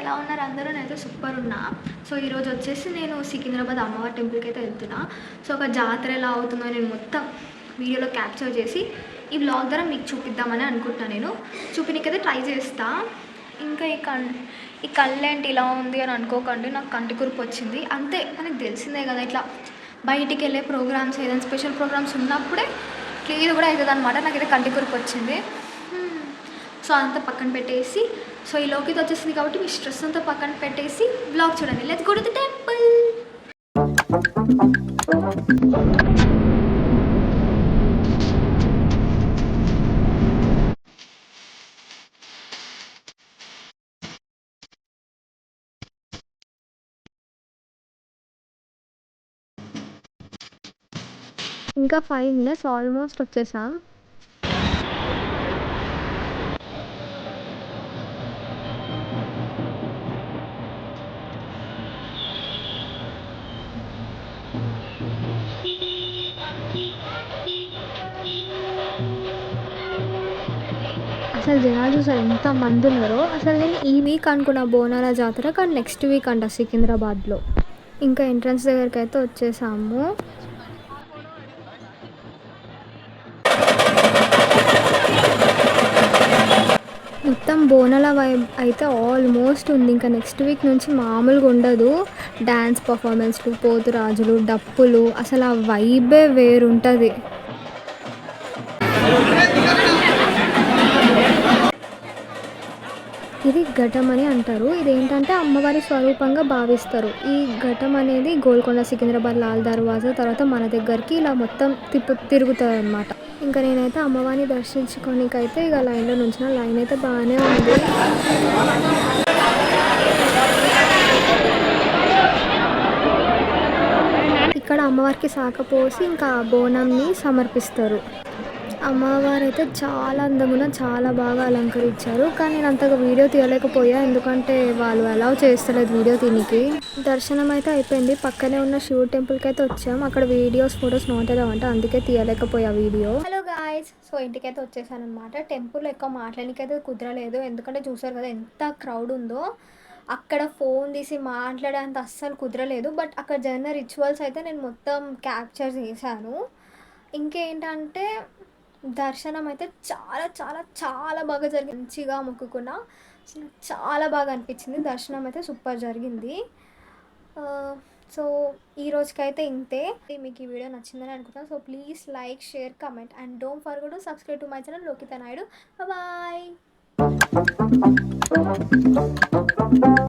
ఎలా ఉన్నారు అందరూ? నేనైతే సూపర్ ఉన్నా. సో ఈరోజు వచ్చేసి నేను సికింద్రాబాద్ అమ్మవారి టెంపుల్కి అయితే వెళ్తున్నా. సో ఒక జాతర ఎలా అవుతుందో నేను మొత్తం వీడియోలో క్యాప్చర్ చేసి ఈ బ్లాగ్ ద్వారా మీకు చూపిద్దామని అనుకుంటున్నాను. నేను చూపినకైతే ట్రై చేస్తా. ఇంకా ఈ కళ్ళేంటి ఇలా ఉంది అని అనుకోకండి, నాకు కంటి కురుపు వచ్చింది అంతే. మనకు తెలిసిందే కదా, ఇట్లా బయటికి వెళ్ళే ప్రోగ్రామ్స్ ఏదైనా స్పెషల్ ప్రోగ్రామ్స్ ఉన్నప్పుడే క్లియర్ కూడా అవుతుంది అనమాట. నాకైతే కంటి కురుపు వచ్చింది. సో అంతా పక్కన పెట్టేసి, సో ఈ లోకితో వచ్చేసింది కాబట్టి మీ స్ట్రెస్ అంతా పక్కన పెట్టేసి బ్లాగ్ చూడండి. Let's go to the temple. ఇంకా 5 minutes ఆల్మోస్ట్ వచ్చేసాం. అసలు జనాలు చూసారు ఎంత మంది ఉన్నారో. అసలు నేను ఈ వీక్ అనుకున్న బోనాల జాతర, కానీ నెక్స్ట్ వీక్ అంట సికింద్రాబాద్లో. ఇంకా ఎంట్రన్స్ దగ్గరికి అయితే వచ్చేసాము. మొత్తం బోనాల వైబ్ అయితే ఆల్మోస్ట్ ఉంది. ఇంకా నెక్స్ట్ వీక్ నుంచి మామూలుగా ఉండదు. డ్యాన్స్ పర్ఫార్మెన్స్లు, పోతురాజులు, డప్పులు, అసలు ఆ వైబే వేరుంటుంది. ఇది ఘటం అని అంటారు. ఇదేంటంటే అమ్మవారి స్వరూపంగా భావిస్తారు. ఈ ఘటం అనేది గోల్కొండ, సికింద్రాబాద్, లాల్ దర్వాజా, తర్వాత మన దగ్గరికి ఇలా మొత్తం తిరుగుతుంది అనమాట. ఇంకా నేనైతే అమ్మవారిని దర్శించుకోనికైతే ఇక లైన్లో నుంచిన. లైన్ అయితే బాగానే ఉంది. ఇక్కడ అమ్మవారికి సాకపోసి ఇంకా బోనంని సమర్పిస్తారు. అమ్మవారు అయితే చాలా అందంగా, చాలా బాగా అలంకరించారు. కానీ నేను అంతగా వీడియో తీయలేకపోయా, ఎందుకంటే వాళ్ళు అలౌ చేస్తలేదు వీడియో తీనికి. దర్శనం అయితే అయిపోయింది. పక్కనే ఉన్న శివుడు టెంపుల్కి అయితే వచ్చాము. అక్కడ వీడియోస్, ఫొటోస్ నాట్ అలౌ అంటే అందుకే తీయలేకపోయా వీడియో. హలో గాయ్స్, సో ఇంటికైతే వచ్చేసాను అనమాట. టెంపుల్ ఎక్కువ మాట్లాడడానికైతే కుదరలేదు, ఎందుకంటే చూసారు కదా ఎంత క్రౌడ్ ఉందో. అక్కడ ఫోన్ తీసి మాట్లాడేంత అస్సలు కుదరలేదు. బట్ అక్కడ జరిగిన రిచువల్స్ అయితే నేను మొత్తం క్యాప్చర్ చేశాను. ఇంకేంటంటే దర్శనం అయితే చాలా చాలా చాలా బాగా జరిగింది. మంచిగా మొక్కుకున్నా, చాలా బాగా అనిపించింది. దర్శనం అయితే సూపర్ జరిగింది. సో ఈ రోజుకైతే ఇంతే. మీకు ఈ వీడియో నచ్చిందని అనుకుంటున్నాను. So please like, share, comment and don't forget to subscribe to my channel Lokitha Naidu. Bye.